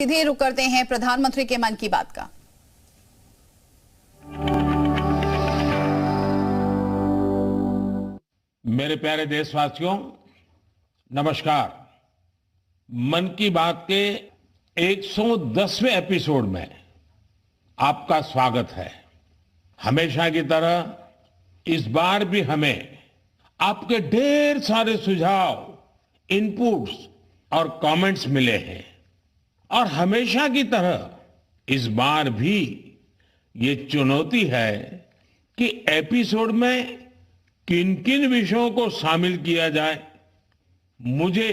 सीधे रुक करते हैं प्रधानमंत्री के मन की बात का। मेरे प्यारे देशवासियों, नमस्कार। मन की बात के 110वें एपिसोड में आपका स्वागत है। हमेशा की तरह इस बार भी हमें आपके ढेर सारे सुझाव, इनपुट्स और कमेंट्स मिले हैं और हमेशा की तरह इस बार भी ये चुनौती है कि एपिसोड में किन किन विषयों को शामिल किया जाए। मुझे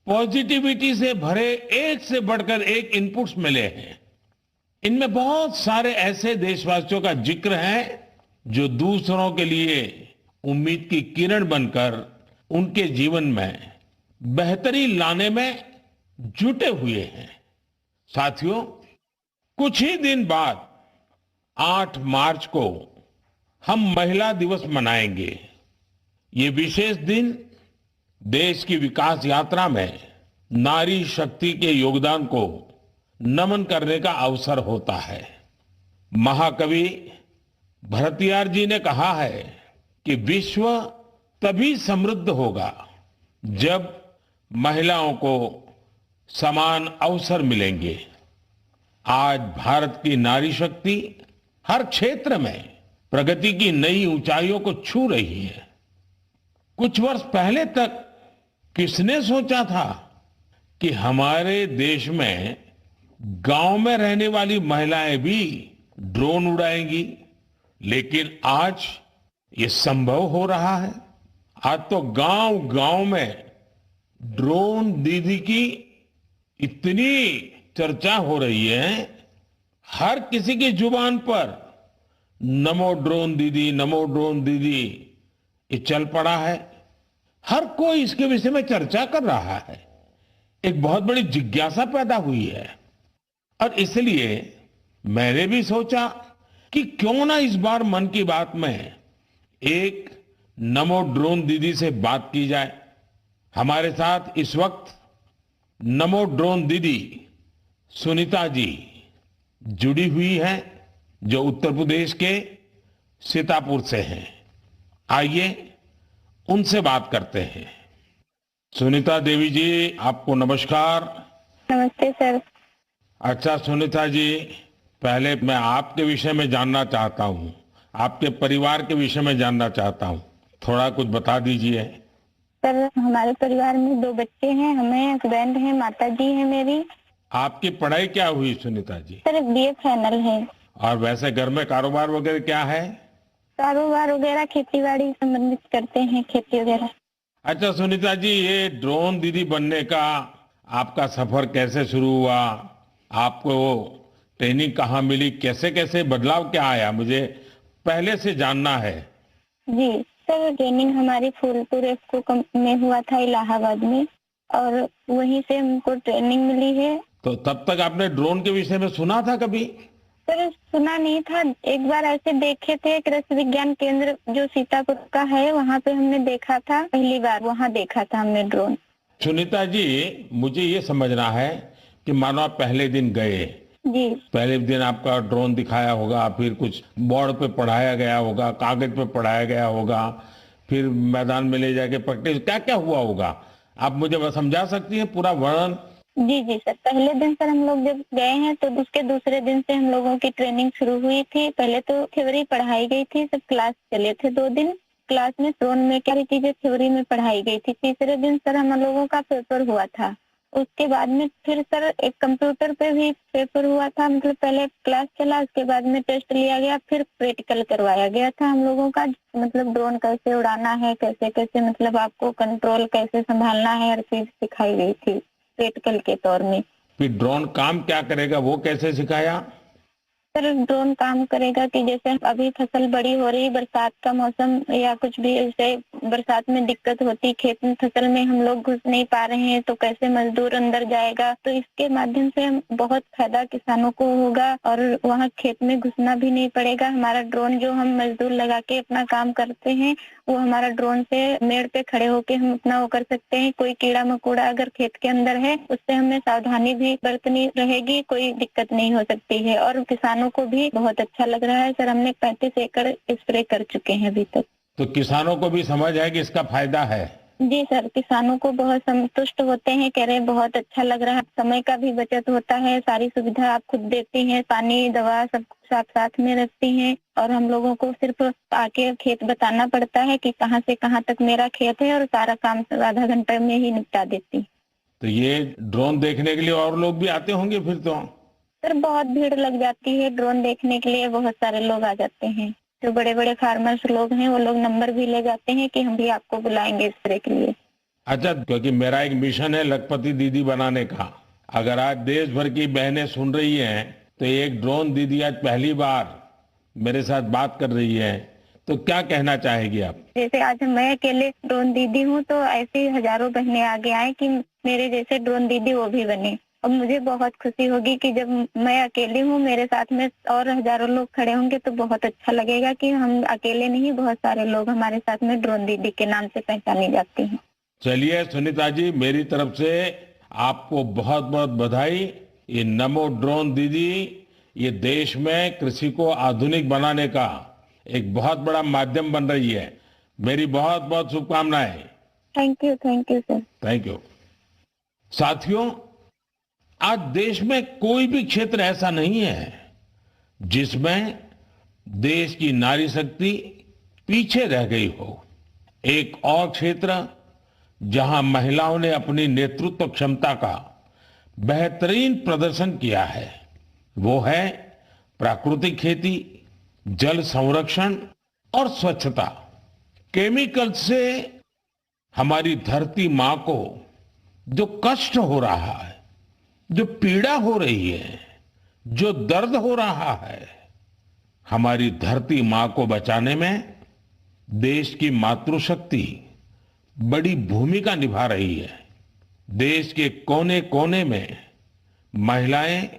पॉजिटिविटी से भरे एक से बढ़कर एक इनपुट्स मिले हैं। इनमें बहुत सारे ऐसे देशवासियों का जिक्र है जो दूसरों के लिए उम्मीद की किरण बनकर उनके जीवन में बेहतरी लाने में जुटे हुए हैं। साथियों, कुछ ही दिन बाद 8 मार्च को हम महिला दिवस मनाएंगे। ये विशेष दिन देश की विकास यात्रा में नारी शक्ति के योगदान को नमन करने का अवसर होता है। महाकवि भरतियार जी ने कहा है कि विश्व तभी समृद्ध होगा जब महिलाओं को समान अवसर मिलेंगे। आज भारत की नारी शक्ति हर क्षेत्र में प्रगति की नई ऊंचाइयों को छू रही है। कुछ वर्ष पहले तक किसने सोचा था कि हमारे देश में गांव में रहने वाली महिलाएं भी ड्रोन उड़ाएंगी, लेकिन आज ये संभव हो रहा है। आज तो गांव गांव में ड्रोन दीदी की इतनी चर्चा हो रही है, हर किसी की जुबान पर नमो ड्रोन दीदी, नमो ड्रोन दीदी ये चल पड़ा है। हर कोई इसके विषय में चर्चा कर रहा है। एक बहुत बड़ी जिज्ञासा पैदा हुई है और इसलिए मैंने भी सोचा कि क्यों ना इस बार मन की बात में एक नमो ड्रोन दीदी से बात की जाए। हमारे साथ इस वक्त नमो ड्रोन दीदी सुनीता जी जुड़ी हुई हैं, जो उत्तर प्रदेश के सीतापुर से हैं। आइए उनसे बात करते हैं। सुनीता देवी जी, आपको नमस्कार। नमस्ते सर। अच्छा सुनीता जी, पहले मैं आपके विषय में जानना चाहता हूँ, आपके परिवार के विषय में जानना चाहता हूँ। थोड़ा कुछ बता दीजिए। सर, हमारे परिवार में 2 बच्चे हैं, हमें हस्बैंड है, माता जी है मेरी। आपकी पढ़ाई क्या हुई Sunita ji? Sir, BA final है। और वैसे घर में कारोबार वगैरह क्या है? कारोबार वगैरह खेती-बाड़ी संबंधित करते हैं, खेती वगैरह। अच्छा सुनीता जी, ये ड्रोन दीदी बनने का आपका सफर कैसे शुरू हुआ? आपको ट्रेनिंग कहाँ मिली? कैसे कैसे बदलाव क्या आया? मुझे पहले से जानना है। जी सर, ट्रेनिंग हमारी फूलपुर एफको में हुआ था, इलाहाबाद में, और वहीं से हमको ट्रेनिंग मिली है। तो तब तक आपने ड्रोन के विषय में सुना था कभी? सर, सुना नहीं था। एक बार ऐसे देखे थे, कृषि विज्ञान केंद्र जो सीतापुर का है, वहाँ पे हमने देखा था, पहली बार वहाँ देखा था हमने ड्रोन। सुनीता जी, मुझे ये समझना है कि मानो आप पहले दिन गए, जी पहले दिन आपका ड्रोन दिखाया होगा, फिर कुछ बोर्ड पे पढ़ाया गया होगा, कागज पे पढ़ाया गया होगा, फिर मैदान में ले जाके प्रैक्टिस, क्या क्या हुआ होगा? आप मुझे बस समझा सकती हैं पूरा वर्णन? जी सर, पहले दिन सर हम लोग जब गए हैं तो उसके दूसरे दिन से हम लोगों की ट्रेनिंग शुरू हुई थी। पहले तो थ्योरी पढ़ाई गई थी, सब क्लास चले थे 2 दिन। क्लास में ड्रोन में क्या चीजें थ्योरी में पढ़ाई गई थी। तीसरे दिन सर हम लोगों का पेपर हुआ था। उसके बाद में फिर सर एक कंप्यूटर पे भी पेपर हुआ था। मतलब पहले क्लास चला, उसके बाद में टेस्ट लिया गया, फिर प्रैक्टिकल करवाया गया था हम लोगों का। मतलब ड्रोन कैसे उड़ाना है, कैसे कैसे मतलब आपको कंट्रोल कैसे संभालना है, हर चीज सिखाई गई थी प्रैक्टिकल के तौर में। फिर ड्रोन काम क्या करेगा वो कैसे सिखाया? सर ड्रोन काम करेगा कि जैसे अभी फसल बड़ी हो रही, बरसात का मौसम या कुछ भी ऐसे बरसात में दिक्कत होती, खेत में फसल में हम लोग घुस नहीं पा रहे हैं तो कैसे मजदूर अंदर जाएगा, तो इसके माध्यम से हम बहुत फायदा किसानों को होगा और वहाँ खेत में घुसना भी नहीं पड़ेगा। हमारा ड्रोन जो हम मजदूर लगा के अपना काम करते हैं वो हमारा ड्रोन से मेड़ पे खड़े होके हम अपना वो कर सकते हैं। कोई कीड़ा मकोड़ा अगर खेत के अंदर है उससे हमें सावधानी भी बरतनी रहेगी, कोई दिक्कत नहीं हो सकती है। और किसानों को भी बहुत अच्छा लग रहा है सर, हमने 35 एकड़ स्प्रे कर चुके हैं अभी तक। तो किसानों को भी समझ है कि इसका फायदा है। जी सर, किसानों को बहुत संतुष्ट होते हैं, कह रहे हैं बहुत अच्छा लग रहा है, समय का भी बचत होता है, सारी सुविधा आप खुद देती हैं, पानी दवा सब साथ साथ में रखती हैं और हम लोगों को सिर्फ आके खेत बताना पड़ता है कि कहाँ से कहाँ तक मेरा खेत है और सारा काम आधा घंटे में ही निपटा देती। तो ये ड्रोन देखने के लिए और लोग भी आते होंगे फिर तो? सर बहुत भीड़ लग जाती है ड्रोन देखने के लिए, बहुत सारे लोग आ जाते हैं। जो बड़े बड़े फार्मर्स लोग हैं वो लोग नंबर भी ले जाते हैं कि हम भी आपको बुलाएंगे स्प्रे के लिए। अच्छा, क्योंकि मेरा एक मिशन है लखपति दीदी बनाने का। अगर आज देश भर की बहनें सुन रही हैं तो एक ड्रोन दीदी आज पहली बार मेरे साथ बात कर रही है, तो क्या कहना चाहेगी आप? जैसे आज मैं अकेले ड्रोन दीदी हूँ तो ऐसे हजारों बहनें आगे आए कि मेरे जैसे ड्रोन दीदी वो भी बने। और मुझे बहुत खुशी होगी कि जब मैं अकेली हूँ मेरे साथ में और हजारों लोग खड़े होंगे तो बहुत अच्छा लगेगा कि हम अकेले नहीं, बहुत सारे लोग हमारे साथ में ड्रोन दीदी के नाम से पहचानी जाती हैं। चलिए सुनीता जी, मेरी तरफ से आपको बहुत बहुत बधाई। ये नमो ड्रोन दीदी ये देश में कृषि को आधुनिक बनाने का एक बहुत बड़ा माध्यम बन रही है। मेरी बहुत बहुत शुभकामनाएं। Thank you sir. Thank you. साथियों, आज देश में कोई भी क्षेत्र ऐसा नहीं है जिसमें देश की नारी शक्ति पीछे रह गई हो। एक और क्षेत्र जहां महिलाओं ने अपनी नेतृत्व क्षमता का बेहतरीन प्रदर्शन किया है वो है प्राकृतिक खेती, जल संरक्षण और स्वच्छता। केमिकल से हमारी धरती मां को जो कष्ट हो रहा है, जो पीड़ा हो रही है, जो दर्द हो रहा है, हमारी धरती मां को बचाने में देश की मातृशक्ति बड़ी भूमिका निभा रही है। देश के कोने कोने में महिलाएं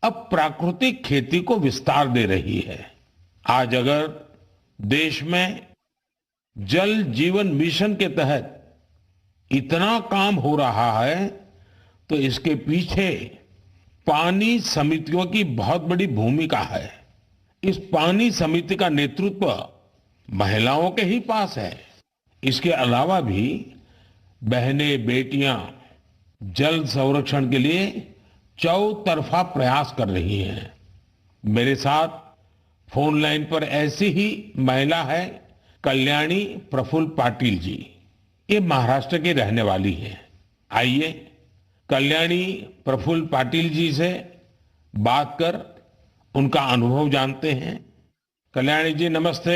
अब प्राकृतिक खेती को विस्तार दे रही है। आज अगर देश में जल जीवन मिशन के तहत इतना काम हो रहा है तो इसके पीछे पानी समितियों की बहुत बड़ी भूमिका है। इस पानी समिति का नेतृत्व महिलाओं के ही पास है। इसके अलावा भी बहनें बेटियां जल संरक्षण के लिए चौतरफा प्रयास कर रही हैं। मेरे साथ फोन लाइन पर ऐसी ही महिला है कल्याणी प्रफुल्ल पाटिल जी। ये महाराष्ट्र की रहने वाली है। आइए कल्याणी प्रफुल्ल पाटिल जी से बात कर उनका अनुभव जानते हैं। कल्याणी जी नमस्ते।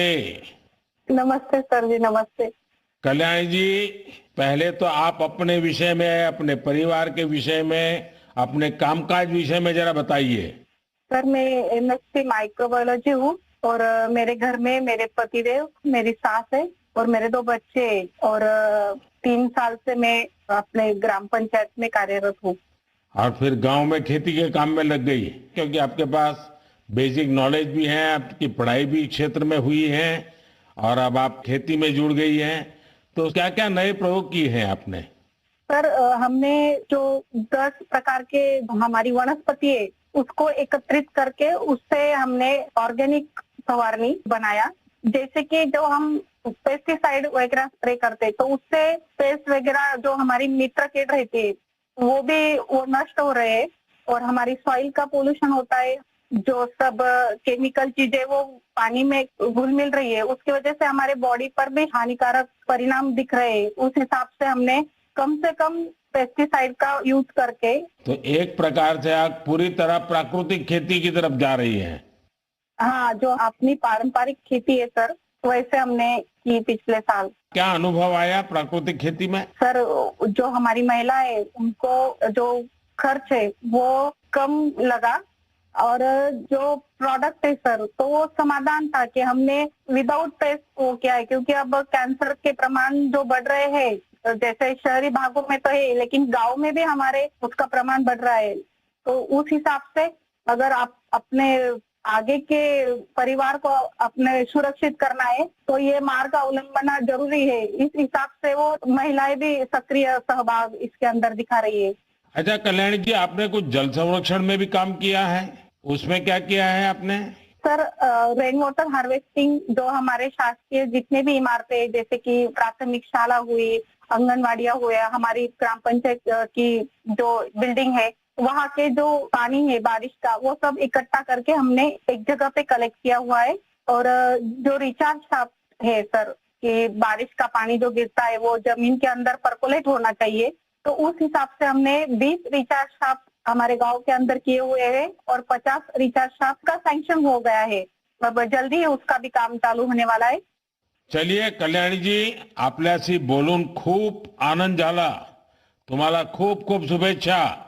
नमस्ते सर जी, नमस्ते। कल्याणी जी, पहले तो आप अपने विषय में, अपने परिवार के विषय में, अपने कामकाज विषय में जरा बताइए। सर मैं एमएससी माइक्रोबायोलॉजी हूँ और मेरे घर में मेरे पतिदेव, मेरी सास है और मेरे 2 बच्चे और 3 साल से मैं अपने ग्राम पंचायत में कार्यरत हूँ। और फिर गांव में खेती के काम में लग गई क्योंकि आपके पास बेसिक नॉलेज भी है, आपकी पढ़ाई भी क्षेत्र में हुई है और अब आप खेती में जुड़ गई हैं। तो क्या क्या नए प्रयोग किए हैं आपने? सर हमने जो 10 प्रकार के हमारी वनस्पति है उसको एकत्रित करके उससे हमने ऑर्गेनिक फवारनी बनाया। जैसे कि जो हम पेस्टिसाइड वगैरह स्प्रे करते तो उससे पेस्ट वगैरह जो हमारी मित्र कीट रहती है वो नष्ट हो रहे हैं और हमारी सॉइल का पोल्यूशन होता है, जो सब केमिकल चीजें वो पानी में घुल मिल रही है उसकी वजह से हमारे बॉडी पर भी हानिकारक परिणाम दिख रहे हैं। उस हिसाब से हमने कम से कम पेस्टिसाइड का यूज करके, तो एक प्रकार से आप पूरी तरह प्राकृतिक खेती की तरफ जा रही हैं। हाँ, जो अपनी पारंपरिक खेती है सर वैसे हमने की पिछले साल। क्या अनुभव आया प्राकृतिक खेती में? सर जो हमारी महिला है उनको जो खर्च है वो कम लगा और जो प्रोडक्ट है सर, तो वो समाधान था कि हमने विदाउट पेस्ट वो किया है, क्योंकि अब कैंसर के प्रमाण जो बढ़ रहे हैं, जैसे शहरी भागों में तो है, लेकिन गांव में भी हमारे उसका प्रमाण बढ़ रहा है। तो उस हिसाब से अगर आप अपने आगे के परिवार को अपने सुरक्षित करना है तो ये मार्ग का अवलंबन जरूरी है। इस हिसाब से वो महिलाएं भी सक्रिय सहभाग इसके अंदर दिखा रही है। अच्छा कल्याणी जी, आपने कुछ जल संरक्षण में भी काम किया है, उसमें क्या किया है आपने? सर, रेन वाटर हार्वेस्टिंग जो हमारे शासकीय जितने भी इमारतें, जैसे कि प्राथमिक शाला हुई, आंगनवाड़ियां हुआ, हमारी ग्राम पंचायत की जो बिल्डिंग है, वहाँ के जो पानी है बारिश का, वो सब इकट्ठा करके हमने एक जगह पे कलेक्ट किया हुआ है। और जो रिचार्ज शाफ्ट है सर, कि बारिश का पानी जो गिरता है वो जमीन के अंदर परकोलेट होना चाहिए, तो उस हिसाब से हमने 20 रिचार्ज शाफ्ट हमारे गांव के अंदर किए हुए हैं और 50 रिचार्ज शाफ्ट का सैंक्शन हो गया है। अब जल्दी उसका भी काम चालू होने वाला है। चलिए कल्याणी जी, आपल्याशी बोलून खूप आनंद झाला. तुम्हाला खूप खूप शुभेच्छा.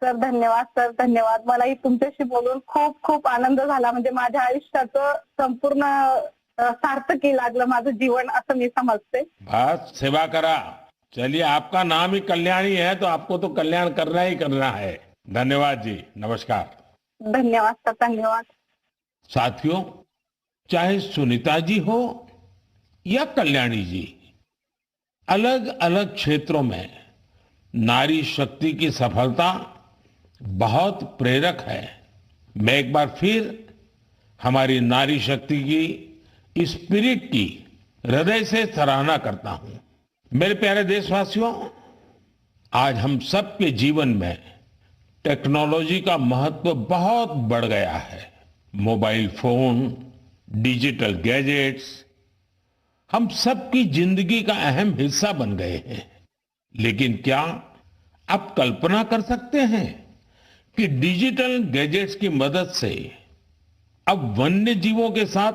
सर धन्यवाद, सर धन्यवाद. मलाही तुमच्याशी बोलून खूप खूप आनंद झाला. म्हणजे माझ्या आयुष्याचं संपूर्ण सार्थकी लागलं माझं जीवन, असं मी समजते. बस सेवा करा. चलिए, आपका नाम ही कल्याणी है तो आपको तो कल्याण करना ही करना है. धन्यवाद जी, नमस्कार. धन्यवाद सर, धन्यवाद. साथियों, चाहे सुनीता जी हो या कल्याणी जी, अलग अलग क्षेत्रों में नारी शक्ति की सफलता बहुत प्रेरक है. मैं एक बार फिर हमारी नारी शक्ति की स्पिरिट की हृदय से सराहना करता हूं. मेरे प्यारे देशवासियों, आज हम सबके जीवन में टेक्नोलॉजी का महत्व बहुत बढ़ गया है. मोबाइल फोन, डिजिटल गैजेट्स हम सबकी जिंदगी का अहम हिस्सा बन गए हैं. लेकिन क्या आप कल्पना कर सकते हैं कि डिजिटल गैजेट्स की मदद से अब वन्य जीवों के साथ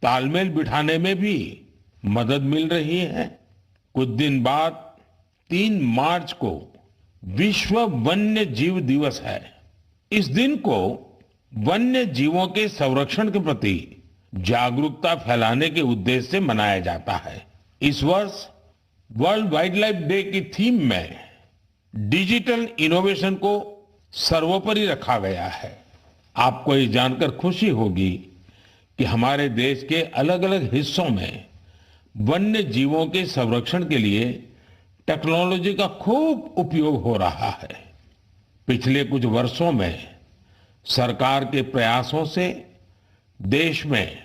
तालमेल बिठाने में भी मदद मिल रही है. कुछ दिन बाद 3 मार्च को विश्व वन्य जीव दिवस है. इस दिन को वन्य जीवों के संरक्षण के प्रति जागरूकता फैलाने के उद्देश्य से मनाया जाता है. इस वर्ष वर्ल्ड वाइल्ड लाइफ डे की थीम में डिजिटल इनोवेशन को सर्वोपरि रखा गया है. आपको ये जानकर खुशी होगी कि हमारे देश के अलग अलग हिस्सों में वन्य जीवों के संरक्षण के लिए टेक्नोलॉजी का खूब उपयोग हो रहा है. पिछले कुछ वर्षों में सरकार के प्रयासों से देश में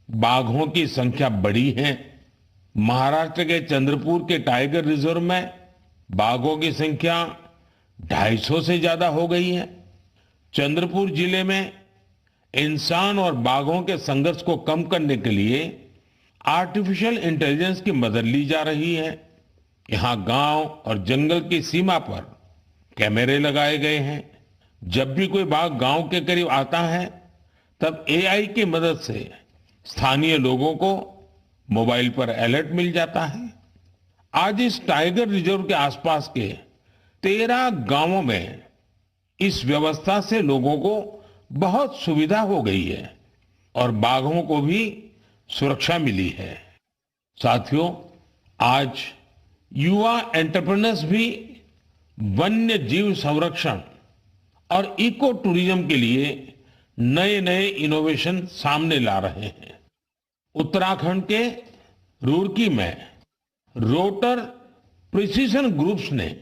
बाघों की संख्या बढ़ी है. महाराष्ट्र के चंद्रपुर के टाइगर रिजर्व में बाघों की संख्या 250 से ज्यादा हो गई है. चंद्रपुर जिले में इंसान और बाघों के संघर्ष को कम करने के लिए आर्टिफिशियल इंटेलिजेंस की मदद ली जा रही है. यहाँ गांव और जंगल की सीमा पर कैमरे लगाए गए हैं. जब भी कोई बाघ गांव के करीब आता है तब एआई की मदद से स्थानीय लोगों को मोबाइल पर अलर्ट मिल जाता है. आज इस टाइगर रिजर्व के आसपास के 13 गांवों में इस व्यवस्था से लोगों को बहुत सुविधा हो गई है और बाघों को भी सुरक्षा मिली है. साथियों, आज युवा एंटरप्रेन्योर्स भी वन्य जीव संरक्षण और इको टूरिज्म के लिए नए नए इनोवेशन सामने ला रहे हैं. उत्तराखंड के रुड़की में रोटर प्रिसीजन ग्रुप्स ने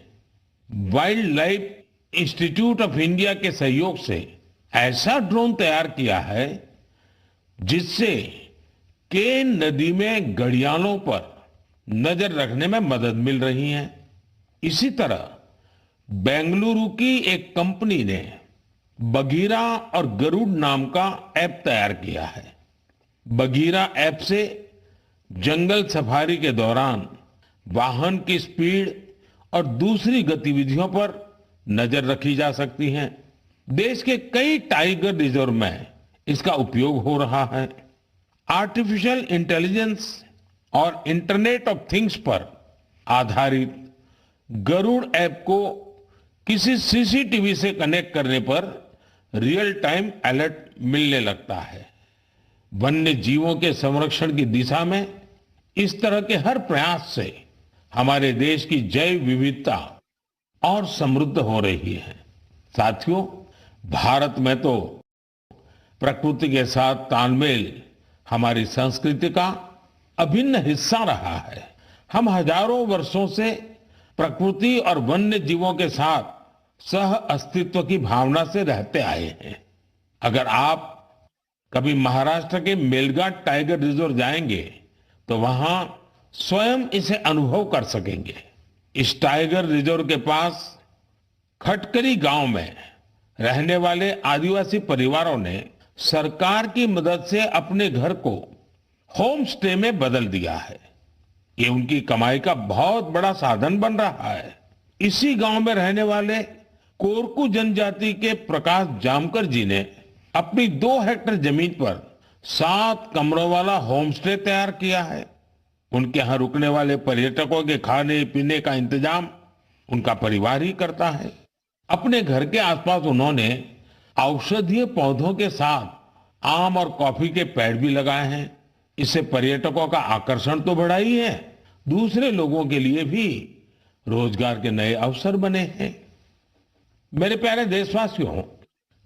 wild life institute of India के सहयोग से ऐसा ड्रोन तैयार किया है जिससे केन नदी में घड़ियालों पर नजर रखने में मदद मिल रही है. इसी तरह बेंगलुरु की एक कंपनी ने बगीरा और गरुड़ नाम का ऐप तैयार किया है. बगीरा ऐप से जंगल सफारी के दौरान वाहन की स्पीड और दूसरी गतिविधियों पर नजर रखी जा सकती है. देश के कई टाइगर रिजर्व में इसका उपयोग हो रहा है. आर्टिफिशियल इंटेलिजेंस और इंटरनेट ऑफ थिंग्स पर आधारित गरुड़ ऐप को किसी सीसीटीवी से कनेक्ट करने पर रियल टाइम अलर्ट मिलने लगता है। वन्य जीवों के संरक्षण की दिशा में इस तरह के हर प्रयास से हमारे देश की जैव विविधता और समृद्ध हो रही है। साथियों, भारत में तो प्रकृति के साथ तालमेल हमारी संस्कृति का अभिन्न हिस्सा रहा है। हम हजारों वर्षों से प्रकृति और वन्य जीवों के साथ सह अस्तित्व की भावना से रहते आए हैं। अगर आप कभी महाराष्ट्र के मेलघाट टाइगर रिजर्व जाएंगे तो वहां स्वयं इसे अनुभव कर सकेंगे। इस टाइगर रिजर्व के पास खटकरी गांव में रहने वाले आदिवासी परिवारों ने सरकार की मदद से अपने घर को होम स्टे में बदल दिया है। ये उनकी कमाई का बहुत बड़ा साधन बन रहा है। इसी गांव में रहने वाले कोरकू जनजाति के प्रकाश जामकर जी ने अपनी 2 हेक्टेयर जमीन पर 7 कमरों वाला होम स्टे तैयार किया है। उनके यहाँ रुकने वाले पर्यटकों के खाने पीने का इंतजाम उनका परिवार ही करता है। अपने घर के आसपास उन्होंने औषधीय पौधों के साथ आम और कॉफी के पेड़ भी लगाए हैं। इससे पर्यटकों का आकर्षण तो बढ़ा ही है, दूसरे लोगों के लिए भी रोजगार के नए अवसर बने हैं। मेरे प्यारे देशवासियों,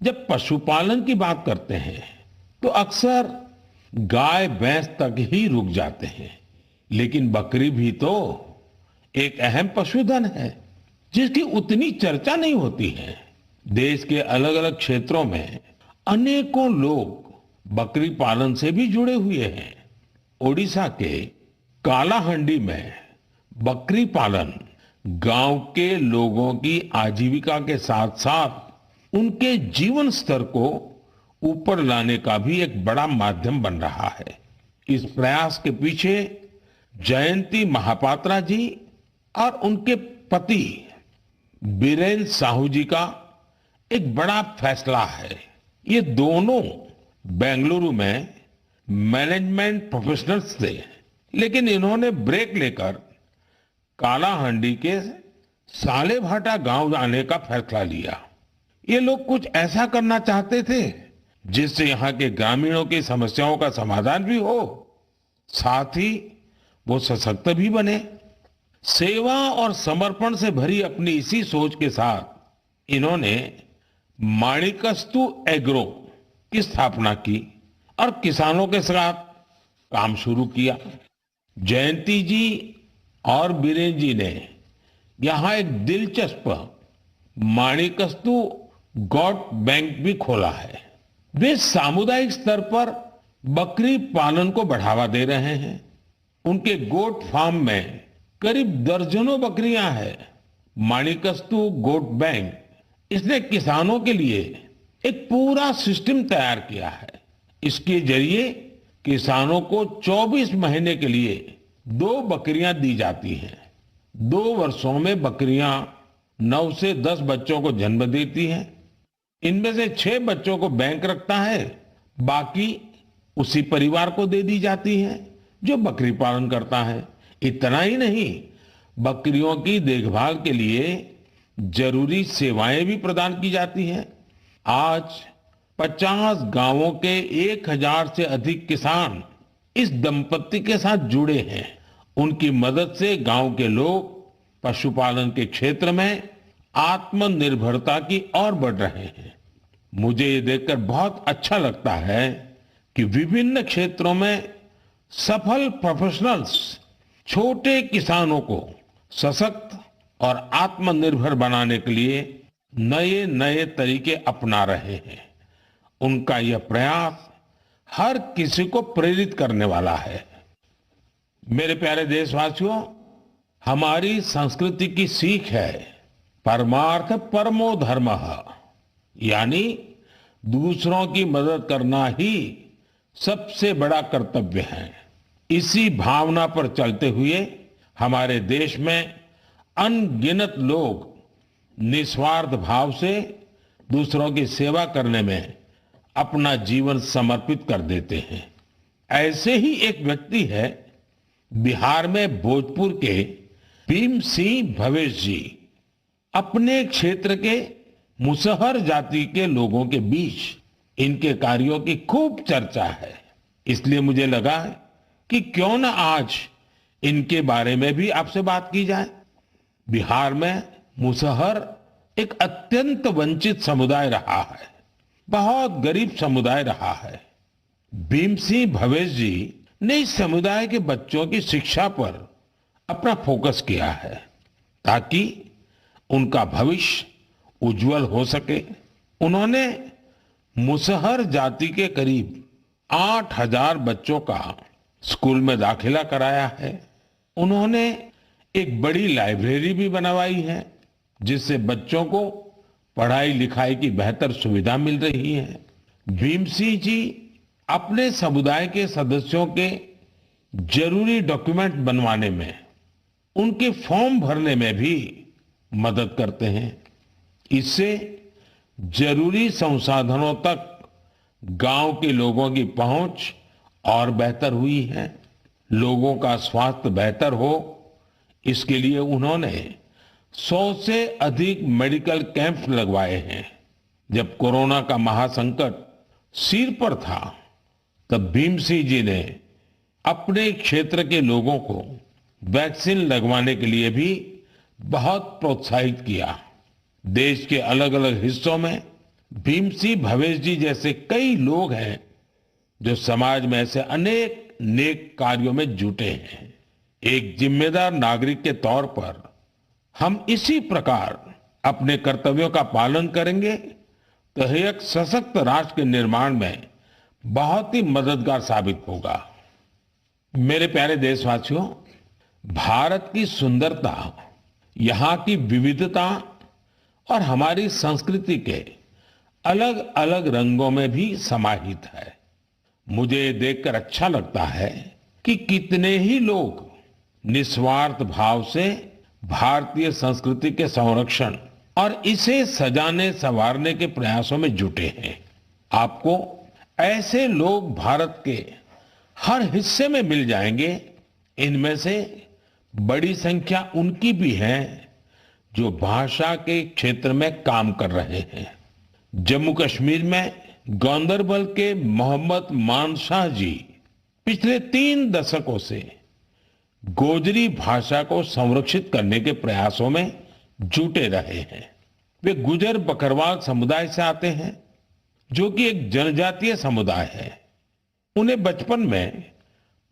जब पशुपालन की बात करते हैं तो अक्सर गाय भैंस तक ही रुक जाते हैं, लेकिन बकरी भी तो एक अहम पशुधन है जिसकी उतनी चर्चा नहीं होती है। देश के अलग अलग क्षेत्रों में अनेकों लोग बकरी पालन से भी जुड़े हुए हैं। ओडिशा के कालाहांडी में बकरी पालन गांव के लोगों की आजीविका के साथ साथ उनके जीवन स्तर को ऊपर लाने का भी एक बड़ा माध्यम बन रहा है। इस प्रयास के पीछे जयंती महापात्रा जी और उनके पति बीरेन साहू जी का एक बड़ा फैसला है। ये दोनों बेंगलुरु में मैनेजमेंट प्रोफेशनल्स थे, लेकिन इन्होंने ब्रेक लेकर कालाहांडी के सालेभाटा गांव आने का फैसला लिया। ये लोग कुछ ऐसा करना चाहते थे जिससे यहाँ के ग्रामीणों की समस्याओं का समाधान भी हो, साथ ही वो सशक्त भी बने। सेवा और समर्पण से भरी अपनी इसी सोच के साथ इन्होंने माणिकस्तु एग्रो की स्थापना की और किसानों के साथ काम शुरू किया। जयंती जी और बीरेन जी ने यहाँ एक दिलचस्प माणिकस्तु गोट बैंक भी खोला है। वे सामुदायिक स्तर पर बकरी पालन को बढ़ावा दे रहे हैं। उनके गोट फार्म में करीब दर्जनों बकरियां हैं। माणिकस्तु गोट बैंक इसने किसानों के लिए एक पूरा सिस्टम तैयार किया है। इसके जरिए किसानों को 24 महीने के लिए 2 बकरियां दी जाती हैं। 2 वर्षों में बकरियां 9 से 10 बच्चों को जन्म देती हैं। इनमें से 6 बच्चों को बैंक रखता है, बाकी उसी परिवार को दे दी जाती हैं जो बकरी पालन करता है। इतना ही नहीं, बकरियों की देखभाल के लिए जरूरी सेवाएं भी प्रदान की जाती हैं। आज 50 गांवों के 1000 से अधिक किसान इस दंपत्ति के साथ जुड़े हैं। उनकी मदद से गांव के लोग पशुपालन के क्षेत्र में आत्मनिर्भरता की ओर बढ़ रहे हैं। मुझे ये देखकर बहुत अच्छा लगता है कि विभिन्न क्षेत्रों में सफल प्रोफेशनल्स छोटे किसानों को सशक्त और आत्मनिर्भर बनाने के लिए नए नए तरीके अपना रहे हैं। उनका यह प्रयास हर किसी को प्रेरित करने वाला है। मेरे प्यारे देशवासियों, हमारी संस्कृति की सीख है परमार्थ परमो धर्मः, यानी दूसरों की मदद करना ही सबसे बड़ा कर्तव्य है। इसी भावना पर चलते हुए हमारे देश में अनगिनत लोग निस्वार्थ भाव से दूसरों की सेवा करने में अपना जीवन समर्पित कर देते हैं। ऐसे ही एक व्यक्ति है बिहार में भोजपुर के भीम सिंह भवेश जी। अपने क्षेत्र के मुसहर जाति के लोगों के बीच इनके कार्यों की खूब चर्चा है। इसलिए मुझे लगा कि क्यों न आज इनके बारे में भी आपसे बात की जाए। बिहार में मुसहर एक अत्यंत वंचित समुदाय रहा है, बहुत गरीब समुदाय रहा है। भीम सिंह भवेश जी ने इस समुदाय के बच्चों की शिक्षा पर अपना फोकस किया है ताकि उनका भविष्य उज्जवल हो सके। उन्होंने मुसहर जाति के करीब 8,000 बच्चों का स्कूल में दाखिला कराया है। उन्होंने एक बड़ी लाइब्रेरी भी बनवाई है जिससे बच्चों को पढ़ाई लिखाई की बेहतर सुविधा मिल रही है। भीम सिंह जी अपने समुदाय के सदस्यों के जरूरी डॉक्यूमेंट बनवाने में, उनके फॉर्म भरने में भी मदद करते हैं। इससे जरूरी संसाधनों तक गांव के लोगों की पहुंच और बेहतर हुई है। लोगों का स्वास्थ्य बेहतर हो, इसके लिए उन्होंने 100 से अधिक मेडिकल कैंप लगवाए हैं। जब कोरोना का महासंकट सिर पर था, तब भीम सिंह जी ने अपने क्षेत्र के लोगों को वैक्सीन लगवाने के लिए भी बहुत प्रोत्साहित किया। देश के अलग अलग हिस्सों में भीम सिंह भवेश जी जैसे कई लोग हैं जो समाज में ऐसे अनेक नेक कार्यों में जुटे हैं। एक जिम्मेदार नागरिक के तौर पर हम इसी प्रकार अपने कर्तव्यों का पालन करेंगे तो एक सशक्त राष्ट्र के निर्माण में बहुत ही मददगार साबित होगा। मेरे प्यारे देशवासियों, भारत की सुंदरता यहाँ की विविधता और हमारी संस्कृति के अलग अलग रंगों में भी समाहित है। मुझे ये देखकर अच्छा लगता है कि कितने ही लोग निस्वार्थ भाव से भारतीय संस्कृति के संरक्षण और इसे सजाने संवारने के प्रयासों में जुटे हैं। आपको ऐसे लोग भारत के हर हिस्से में मिल जाएंगे। इनमें से बड़ी संख्या उनकी भी है जो भाषा के क्षेत्र में काम कर रहे हैं। जम्मू कश्मीर में गांदरबल के मोहम्मद मानशाह जी पिछले 3 दशकों से गोजरी भाषा को संरक्षित करने के प्रयासों में जुटे रहे हैं। वे गुजर बकरवाल समुदाय से आते हैं जो कि एक जनजातीय समुदाय है। उन्हें बचपन में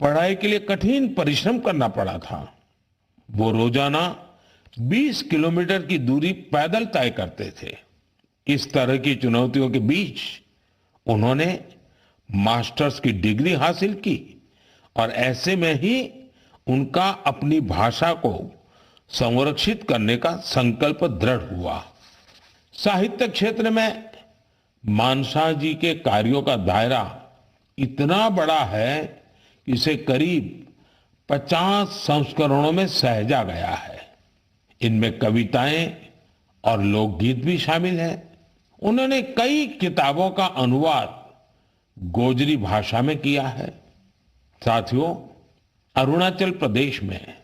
पढ़ाई के लिए कठिन परिश्रम करना पड़ा था। वो रोजाना 20 किलोमीटर की दूरी पैदल तय करते थे। इस तरह की चुनौतियों के बीच उन्होंने मास्टर्स की डिग्री हासिल की और ऐसे में ही उनका अपनी भाषा को संरक्षित करने का संकल्प दृढ़ हुआ। साहित्य क्षेत्र में मानशाह जी के कार्यों का दायरा इतना बड़ा है कि इसे करीब 50 संस्करणों में सहेजा गया है। इनमें कविताएं और लोकगीत भी शामिल हैं। उन्होंने कई किताबों का अनुवाद गोजरी भाषा में किया है। साथियों, अरुणाचल प्रदेश में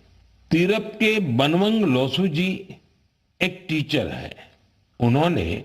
तिरप के बनवंग लोसू जी एक टीचर है। उन्होंने